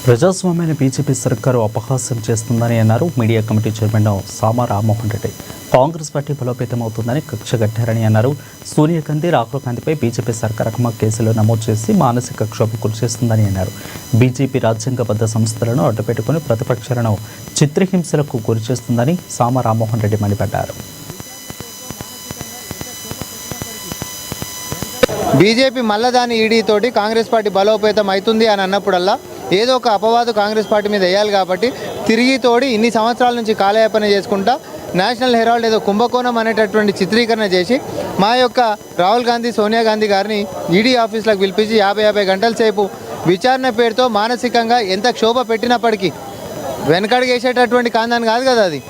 ప్రజాస్వామ్యాన్ని బీజేపీ సర్కారు అపహాస్యం చేస్తుందని అన్నారు మీడియా కమిటీ చైర్మన్ సామా రామ్మోహన్ రెడ్డి. కాంగ్రెస్ పార్టీ బలోపేతమవుతుందని కక్ష కట్టారని అన్నారు. సోనియా గాంధీ, రాహుల్ గాంధీపై బీజేపీ సర్కార్ అక్రమ కేసులు నమోదు చేసి మానసిక క్షోభకు గురిచేస్తుందని అన్నారు. బీజేపీ రాజ్యాంగబద్ధ సంస్థలను అడ్డుపెట్టుకుని ప్రతిపక్షాలను చిత్రహింసలకు గురిచేస్తుందని సామా రామ్మోహన్ రెడ్డి మండిపడ్డారు. బీజేపీ మళ్ళా దాని ఈడీ తోటి కాంగ్రెస్ పార్టీ బలోపేతం అవుతుంది అని అన్నప్పుడల్లా ఏదో ఒక అపవాదు కాంగ్రెస్ పార్టీ మీద వేయాలి కాబట్టి తిరిగి తోడి ఇన్ని సంవత్సరాల నుంచి కాలయాపన చేసుకుంటా నేషనల్ హెరాల్డ్ ఏదో కుంభకోణం అనేటటువంటి చిత్రీకరణ చేసి మా యొక్క రాహుల్ గాంధీ, సోనియా గాంధీ గారిని ఈడీ ఆఫీస్లకు పిలిపించి 50 గంటల సేపు విచారణ పేరుతో మానసికంగా ఎంత క్షోభ పెట్టినప్పటికీ వెనకడిగేసేటటువంటి కాందాన్ని కాదు కదా అది.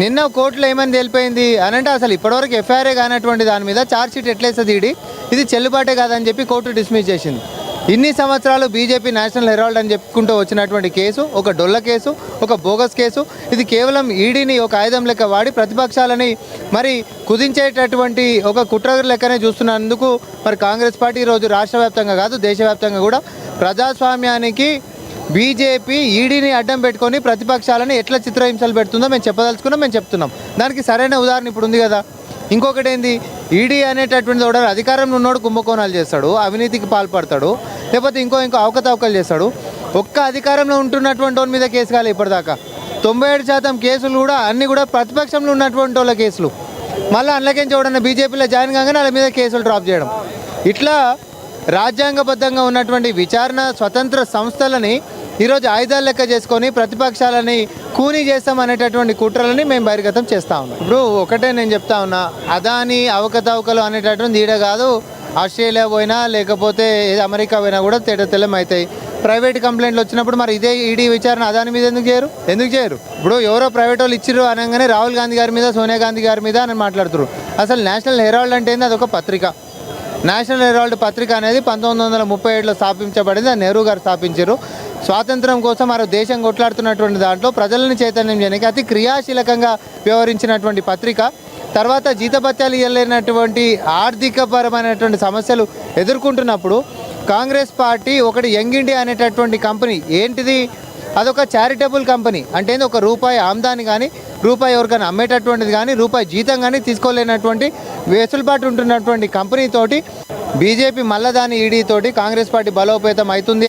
నిన్న కోర్టులో ఏమని తెలిపోయింది అనంటే అసలు ఇప్పటివరకు ఎఫ్ఐఆర్ఏ కానటువంటి దాని మీద ఛార్జ్షీట్ ఎట్లేస్తుంది ఇది చెల్లుబాటే కాదని చెప్పి కోర్టు డిస్మిస్ చేసింది. ఇన్ని సంవత్సరాలు బీజేపీ నేషనల్ హెరాల్డ్ అని చెప్పుకుంటూ వచ్చినటువంటి కేసు ఒక డొల్ల కేసు, ఒక బోగస్ కేసు. ఇది కేవలం ఈడీని ఒక ఆయుధం లెక్క వాడి ప్రతిపక్షాలని మరి కుదించేటటువంటి ఒక కుట్ర లెక్కనే చూస్తున్నందుకు మరి కాంగ్రెస్ పార్టీ ఈరోజు రాష్ట్ర వ్యాప్తంగా కాదు దేశవ్యాప్తంగా కూడా ప్రజాస్వామ్యానికి బీజేపీ ఈడీని అడ్డం పెట్టుకొని ప్రతిపక్షాలను ఎట్లా చిత్రహింసలు పెడుతుందో మేము చెప్పదలుచుకున్నాం, మేము చెప్తున్నాం. దానికి సరైన ఉదాహరణ ఇప్పుడు ఉంది కదా. ఇంకొకటి ఏంది, ఈడీ అనేటటువంటి వాడు అధికారంలో ఉన్నోడు కుంభకోణాలు చేస్తాడు, అవినీతికి పాల్పడతాడు, లేకపోతే ఇంకో అవకతవకలు చేస్తాడు. ఒక్క అధికారంలో ఉంటున్నటువంటి వాళ్ళ మీద కేసు కాలే ఇప్పటిదాకా. 97% కేసులు కూడా అన్నీ కూడా ప్రతిపక్షంలో ఉన్నటువంటి వాళ్ళ కేసులు. మళ్ళీ అందులోకేం చూడండి బీజేపీలో జాయిన్ కాగానే వాళ్ళ మీద కేసులు డ్రాప్ చేయడం. ఇట్లా రాజ్యాంగబద్ధంగా ఉన్నటువంటి విచారణ స్వతంత్ర సంస్థలని ఈరోజు ఆయుధాలు లెక్క చేసుకొని ప్రతిపక్షాలని కూనీ చేస్తామనేటటువంటి కుట్రలని మేము బహిర్గతం చేస్తూ ఉన్నాం. ఇప్పుడు ఒకటే నేను చెప్తా ఉన్నా, అదాని అవకతవకలు అనేటటువంటి ఈడ కాదు, ఆస్ట్రేలియా పోయినా లేకపోతే అమెరికా పోయినా కూడా తెల్లం అవుతాయి. ప్రైవేట్ కంప్లైంట్లు వచ్చినప్పుడు మరి ఇదే ఈడీ విచారణ అదాని మీద ఎందుకు చేయరు? ఇప్పుడు ఎవరో ప్రైవేట్ వాళ్ళు ఇచ్చిర్రు అనగానే రాహుల్ గాంధీ గారి మీద, సోనియా గాంధీ గారి మీద అని మాట్లాడుతున్నారు. అసలు నేషనల్ హెరాల్డ్ అంటే ఏంది? అదొక పత్రిక. నేషనల్ హెరాల్డ్ పత్రిక అనేది 1937లో స్థాపించబడింది. నెహ్రూ గారు స్థాపించారు. స్వాతంత్రం కోసం ఆ దేశం కొట్లాడుతున్నటువంటి దాంట్లో ప్రజలను చైతన్యం చేయడానికి అతి క్రియాశీలకంగా వ్యవహరించినటువంటి పత్రిక. తర్వాత జీతభత్యాలు ఇవ్వలేనటువంటి ఆర్థికపరమైనటువంటి సమస్యలు ఎదుర్కొంటున్నప్పుడు కాంగ్రెస్ పార్టీ ఒకటి యంగ్ ఇండియా అనేటటువంటి కంపెనీ ఏంటిది, అదొక చారిటబుల్ కంపెనీ. అంటే ₹1 ఆమ్దాని కానీ, రూపాయి ఎవరికైనా అమ్మేటటువంటిది కానీ, రూపాయి జీతం కానీ తీసుకోలేనటువంటి వెసులుబాటు ఉంటున్నటువంటి కంపెనీతోటి బీజేపీ మళ్ళా దాని ఈడీ తోటి కాంగ్రెస్ పార్టీ బలోపేతం అవుతుంది.